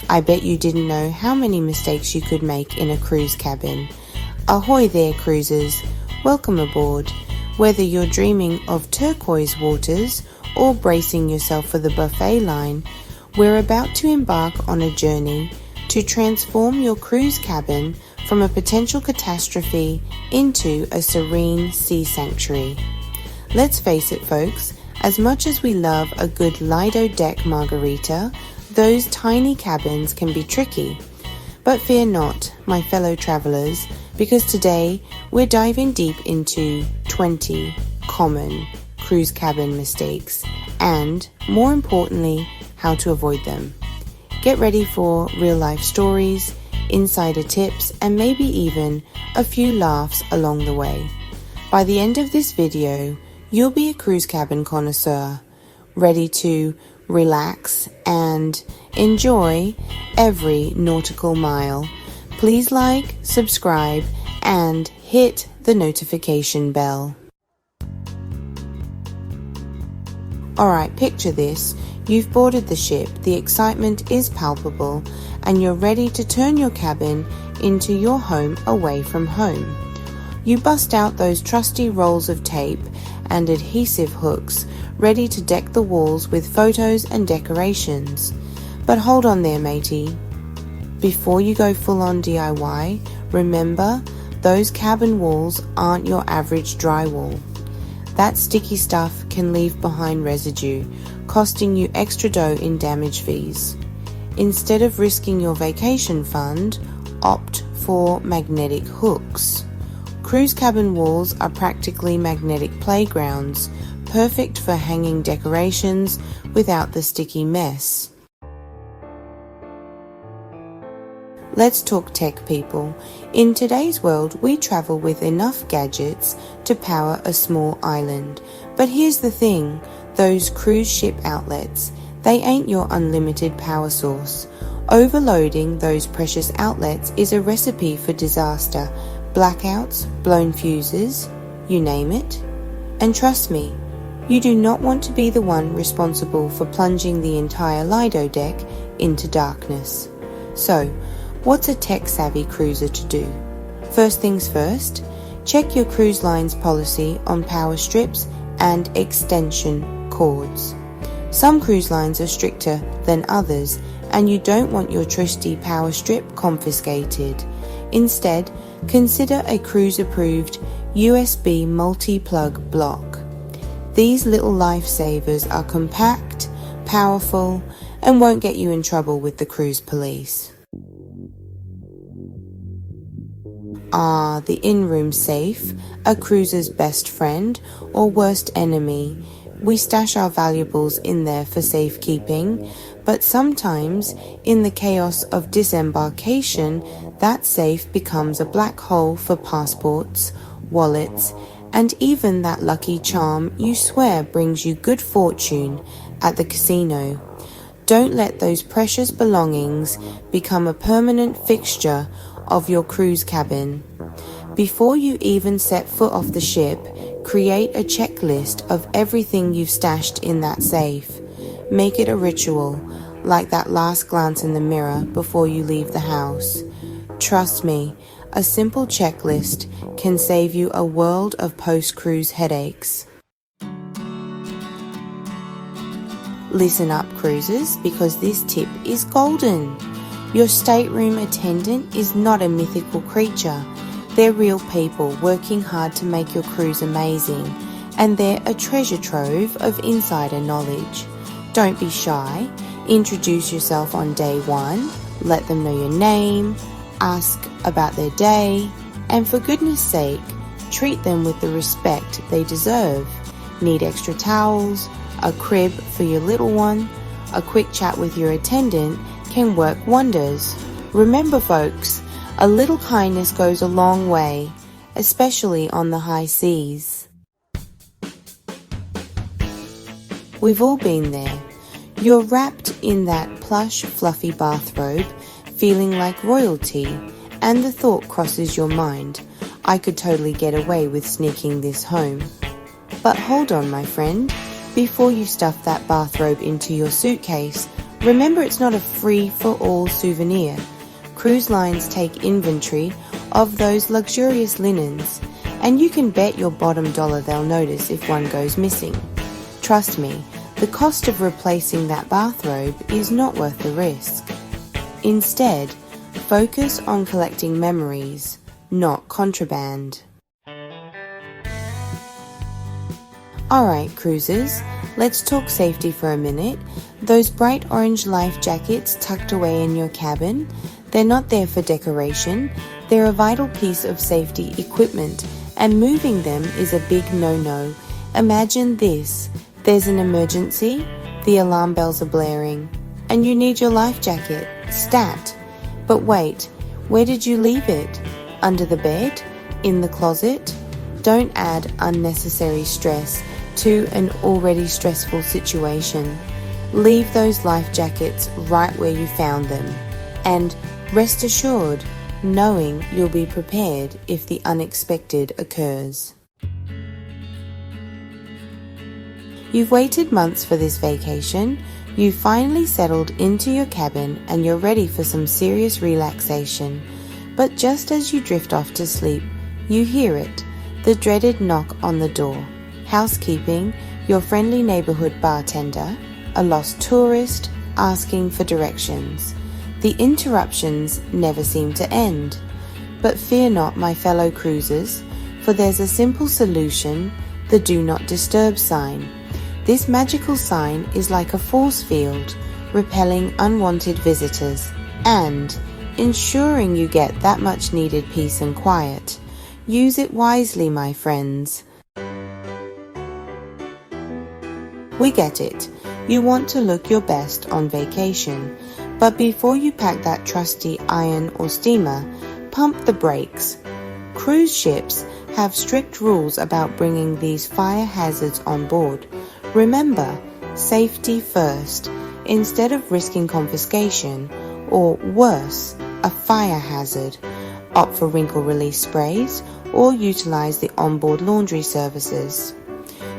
I bet you didn't know how many mistakes you could make in a cruise cabin. Ahoy there, cruisers! Welcome aboard. Whether you're dreaming of turquoise waters or bracing yourself for the buffet line, we're about to embark on a journey to transform your cruise cabin from a potential catastrophe into a serene sea sanctuary. Let's face it, folks, as much as we love a good Lido deck margarita, those tiny cabins can be tricky. But fear not, my fellow travelers, because today we're diving deep into 20 common cruise cabin mistakes and, more importantly, how to avoid them. Get ready for real-life stories, insider tips, and maybe even a few laughs along the way. By the end of this video, you'll be a cruise cabin connoisseur, ready to relax and enjoy every nautical mile. Please like, subscribe, and hit the notification bell. Alright, picture this. You've boarded the ship, the excitement is palpable, and you're ready to turn your cabin into your home away from home. You bust out those trusty rolls of tape and adhesive hooks, ready to deck the walls with photos and decorations. But hold on there, matey. Before you go full-on DIY, remember, those cabin walls aren't your average drywall. That sticky stuff can leave behind residue, costing you extra dough in damage fees. Instead of risking your vacation fund, opt for magnetic hooks. Cruise cabin walls are practically magnetic playgrounds, perfect for hanging decorations without the sticky mess. Let's talk tech, people. In today's world, we travel with enough gadgets to power a small island. But here's the thing, those cruise ship outlets, they ain't your unlimited power source. Overloading those precious outlets is a recipe for disaster. Blackouts, blown fuses, you name it. And trust me, you do not want to be the one responsible for plunging the entire Lido deck into darkness. So, what's a tech-savvy cruiser to do? First things first, check your cruise line's policy on power strips and extension cords. Some cruise lines are stricter than others, and you don't want your trusty power strip confiscated. Instead, consider a cruise-approved USB multi-plug block. These little lifesavers are compact, powerful, and won't get you in trouble with the cruise police. The in-room safe, a cruiser's best friend or worst enemy. We stash our valuables in there for safekeeping, but sometimes, in the chaos of disembarkation, that safe becomes a black hole for passports, wallets, and even that lucky charm you swear brings you good fortune at the casino. Don't let those precious belongings become a permanent fixture of your cruise cabin. Before you even set foot off the ship, create a checklist of everything you've stashed in that safe. Make it a ritual, like that last glance in the mirror before you leave the house. Trust me, a simple checklist can save you a world of post-cruise headaches. Listen up, cruisers, because this tip is golden. Your stateroom attendant is not a mythical creature. They're real people working hard to make your cruise amazing, and they're a treasure trove of insider knowledge. Don't be shy. Introduce yourself on day one, let them know your name, ask about their day, and for goodness sake, treat them with the respect they deserve. Need extra towels, a crib for your little one, a quick chat with your attendant can work wonders. Remember, folks, a little kindness goes a long way, especially on the high seas. We've all been there. You're wrapped in that plush, fluffy bathrobe, feeling like royalty, and the thought crosses your mind, I could totally get away with sneaking this home. But hold on, my friend. Before you stuff that bathrobe into your suitcase, Remember, it's not a free-for-all souvenir. Cruise lines take inventory of those luxurious linens, and you can bet your bottom dollar they'll notice if one goes missing. Trust me, the cost of replacing that bathrobe is not worth the risk. Instead, focus on collecting memories, not contraband. Alright cruisers, let's talk safety for a minute. Those bright orange life jackets tucked away in your cabin, they're not there for decoration, they're a vital piece of safety equipment, and moving them is a big no-no. Imagine this, there's an emergency, the alarm bells are blaring, and you need your life jacket, stat. But wait, where did you leave it? Under the bed? In the closet? Don't add unnecessary stress to an already stressful situation. Leave those life jackets right where you found them. And rest assured, knowing you'll be prepared if the unexpected occurs. You've waited months for this vacation, you've finally settled into your cabin and you're ready for some serious relaxation. But just as you drift off to sleep, you hear it, the dreaded knock on the door. Housekeeping, your friendly neighborhood bartender, a lost tourist asking for directions. The interruptions never seem to end. But fear not, my fellow cruisers, for there's a simple solution, the Do Not Disturb sign. This magical sign is like a force field, repelling unwanted visitors and ensuring you get that much needed peace and quiet. Use it wisely, my friends. We get it. You want to look your best on vacation. But before you pack that trusty iron or steamer, pump the brakes. Cruise ships have strict rules about bringing these fire hazards on board. Remember, safety first, instead of risking confiscation, or worse, a fire hazard. Opt for wrinkle release sprays or utilize the onboard laundry services.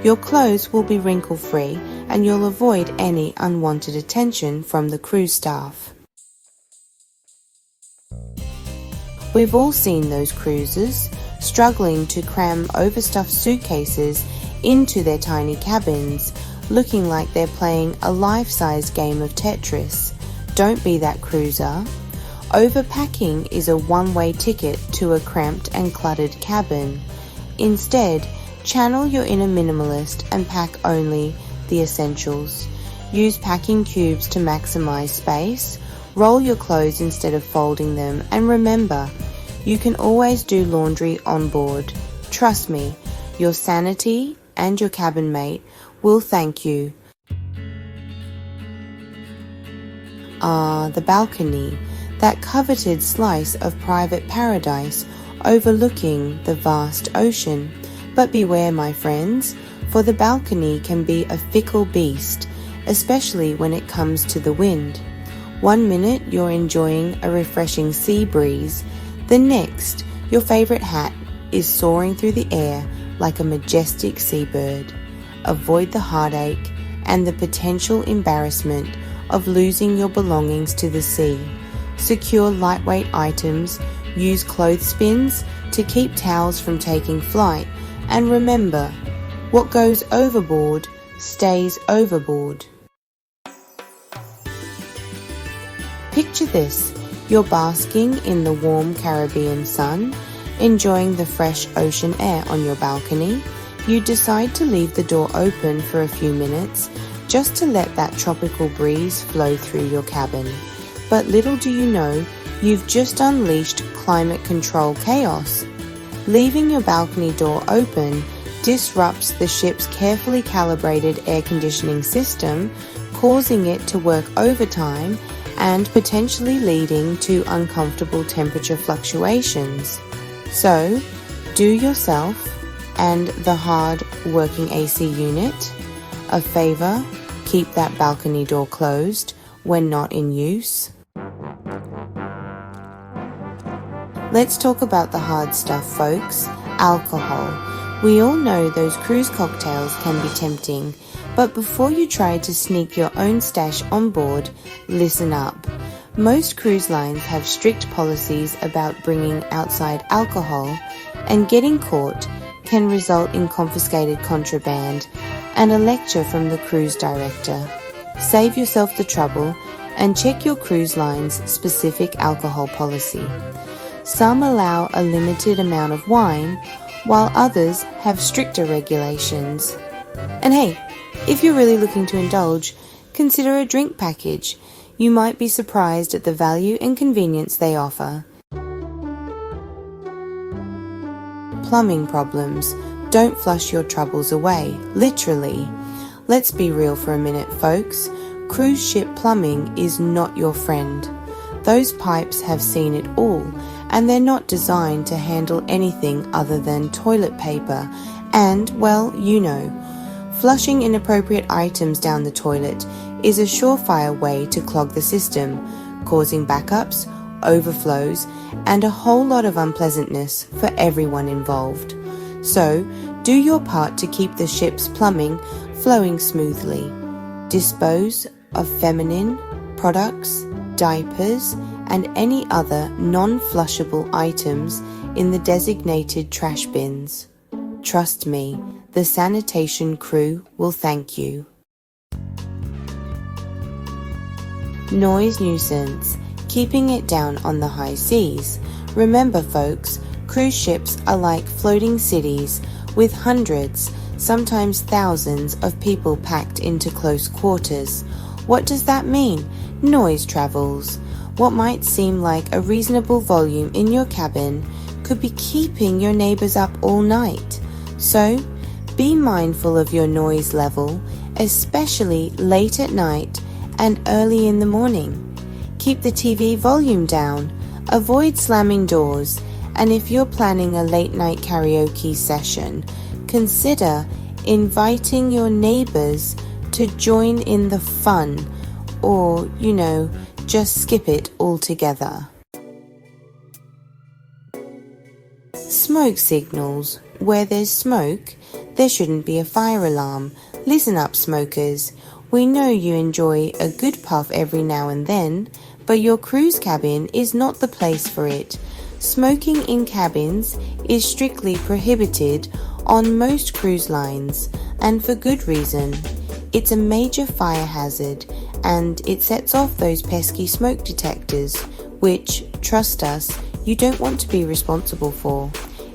Your clothes will be wrinkle-free and you'll avoid any unwanted attention from the cruise staff. We've all seen those cruisers struggling to cram overstuffed suitcases into their tiny cabins, looking like they're playing a life-size game of Tetris. Don't be that cruiser. Overpacking is a one-way ticket to a cramped and cluttered cabin. Instead, channel your inner minimalist and pack only the essentials. Use packing cubes to maximize space. Roll your clothes instead of folding them. And remember, you can always do laundry on board. Trust me, your sanity and your cabin mate will thank you. The balcony, that coveted slice of private paradise overlooking the vast ocean. But beware, my friends, for the balcony can be a fickle beast, especially when it comes to the wind. One minute you're enjoying a refreshing sea breeze, the next your favorite hat is soaring through the air like a majestic seabird. Avoid the heartache and the potential embarrassment of losing your belongings to the sea. Secure lightweight items, use clothespins to keep towels from taking flight, and remember, what goes overboard stays overboard. Picture this, you're basking in the warm Caribbean sun, enjoying the fresh ocean air on your balcony. You decide to leave the door open for a few minutes just to let that tropical breeze flow through your cabin. But little do you know, you've just unleashed climate control chaos. Leaving your balcony door open disrupts the ship's carefully calibrated air conditioning system, causing it to work overtime and potentially leading to uncomfortable temperature fluctuations. So, do yourself and the hard-working AC unit a favor, keep that balcony door closed when not in use. Let's talk about the hard stuff, folks. Alcohol. We all know those cruise cocktails can be tempting, But before you try to sneak your own stash on board, listen up. Most cruise lines have strict policies about bringing outside alcohol, and getting caught can result in confiscated contraband and a lecture from the cruise director. Save yourself the trouble and check your cruise line's specific alcohol policy. Some allow a limited amount of wine, while others have stricter regulations. And hey, if you're really looking to indulge, consider a drink package. You might be surprised at the value and convenience they offer. Plumbing problems. Don't flush your troubles away, literally. Let's be real for a minute, folks. Cruise ship plumbing is not your friend. Those pipes have seen it all, and they're not designed to handle anything other than toilet paper and, well, you know. Flushing inappropriate items down the toilet is a surefire way to clog the system, causing backups, overflows, and a whole lot of unpleasantness for everyone involved. So, do your part to keep the ship's plumbing flowing smoothly. Dispose of feminine products, diapers, and any other non-flushable items in the designated trash bins. Trust me, the sanitation crew will thank you. Noise nuisance. Keeping it down on the high seas. Remember, folks, cruise ships are like floating cities with hundreds, sometimes thousands of people packed into close quarters. What does that mean? Noise travels. What might seem like a reasonable volume in your cabin could be keeping your neighbors up all night. So, be mindful of your noise level, especially late at night and early in the morning. Keep the TV volume down, avoid slamming doors, and if you're planning a late night karaoke session, consider inviting your neighbors to join in the fun, or, just skip it altogether. Smoke signals. Where there's smoke, there shouldn't be a fire alarm. Listen up, smokers. We know you enjoy a good puff every now and then, but your cruise cabin is not the place for it. Smoking in cabins is strictly prohibited on most cruise lines, and for good reason. It's a major fire hazard, and it sets off those pesky smoke detectors, which, trust us, you don't want to be responsible for.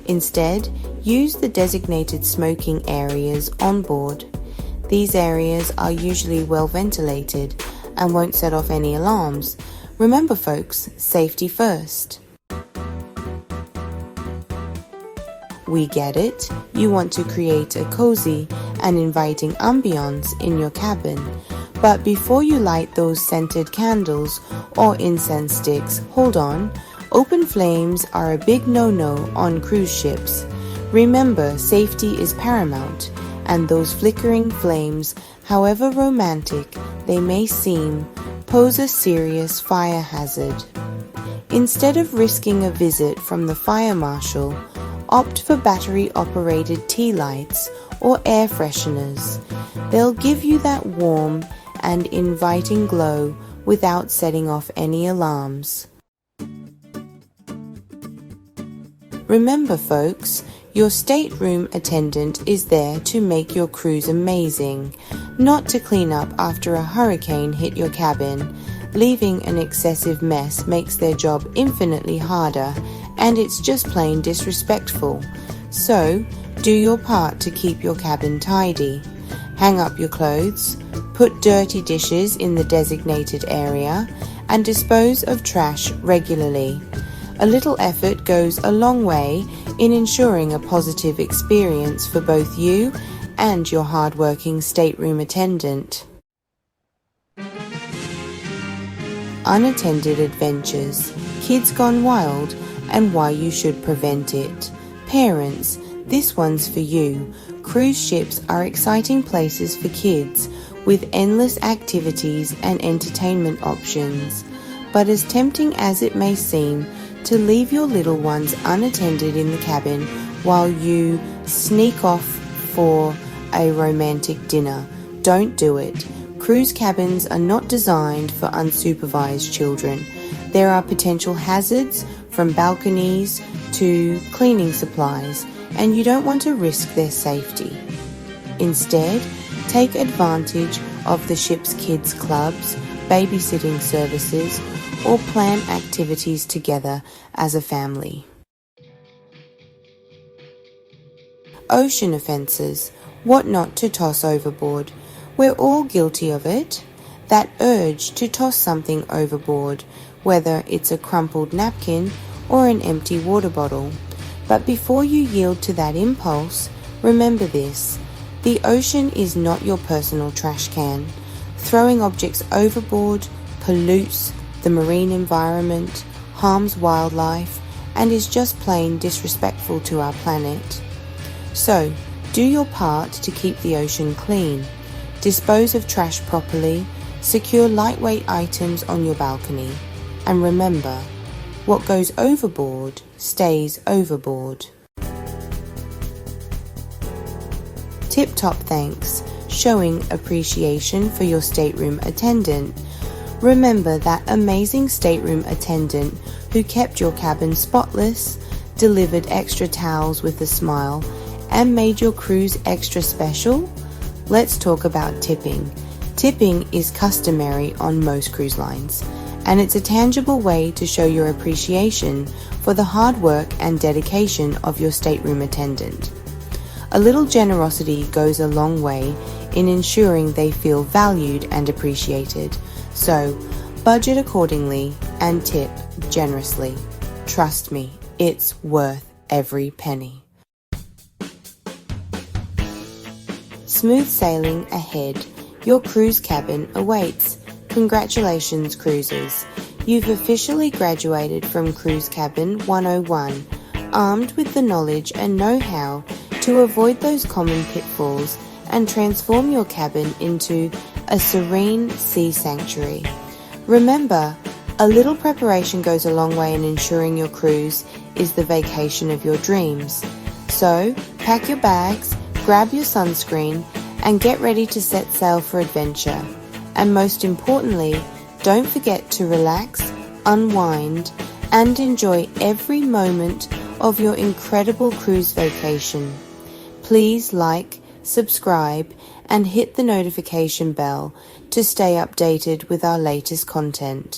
Instead, use the designated smoking areas on board. These areas are usually well ventilated and won't set off any alarms. Remember, folks, safety first. We get it. You want to create a cozy and inviting ambience in your cabin. But before you light those scented candles or incense sticks, hold on. Open flames are a big no-no on cruise ships. Remember, safety is paramount, and those flickering flames, however romantic they may seem, pose a serious fire hazard. Instead of risking a visit from the fire marshal, opt for battery-operated tea lights or air fresheners. They'll give you that warm and inviting glow without setting off any alarms. Remember, folks, your stateroom attendant is there to make your cruise amazing, not to clean up after a hurricane hit your cabin. Leaving an excessive mess makes their job infinitely harder, and it's just plain disrespectful. So, do your part to keep your cabin tidy. Hang up your clothes, put dirty dishes in the designated area, and dispose of trash regularly. A little effort goes a long way in ensuring a positive experience for both you and your hard-working stateroom attendant. Unattended adventures, kids gone wild, and why you should prevent it. Parents, this one's for you. Cruise ships are exciting places for kids with endless activities and entertainment options. But as tempting as it may seem to leave your little ones unattended in the cabin while you sneak off for a romantic dinner, Don't do it. Cruise cabins are not designed for unsupervised children. There are potential hazards from balconies to cleaning supplies, and you don't want to risk their safety. Instead, take advantage of the ship's kids' clubs, babysitting services, or plan activities together as a family. Ocean offences. What not to toss overboard. We're all guilty of it. That urge to toss something overboard, whether it's a crumpled napkin or an empty water bottle. But before you yield to that impulse, remember this: the ocean is not your personal trash can. Throwing objects overboard pollutes the marine environment, harms wildlife, and is just plain disrespectful to our planet. So, do your part to keep the ocean clean. Dispose of trash properly, secure lightweight items on your balcony, and remember, what goes overboard stays overboard. Tip-top thanks, showing appreciation for your stateroom attendant. Remember that amazing stateroom attendant who kept your cabin spotless, delivered extra towels with a smile, and made your cruise extra special? Let's talk about tipping. Tipping is customary on most cruise lines, and it's a tangible way to show your appreciation for the hard work and dedication of your stateroom attendant. A little generosity goes a long way in ensuring they feel valued and appreciated, so budget accordingly and tip generously. Trust me, it's worth every penny. Smooth sailing ahead. Your cruise cabin awaits. Congratulations, cruisers. You've officially graduated from Cruise Cabin 101, armed with the knowledge and know-how to avoid those common pitfalls and transform your cabin into a serene sea sanctuary. Remember, a little preparation goes a long way in ensuring your cruise is the vacation of your dreams. So, pack your bags, grab your sunscreen, and get ready to set sail for adventure. And most importantly, don't forget to relax, unwind, and enjoy every moment of your incredible cruise vacation. Please like, subscribe, and hit the notification bell to stay updated with our latest content.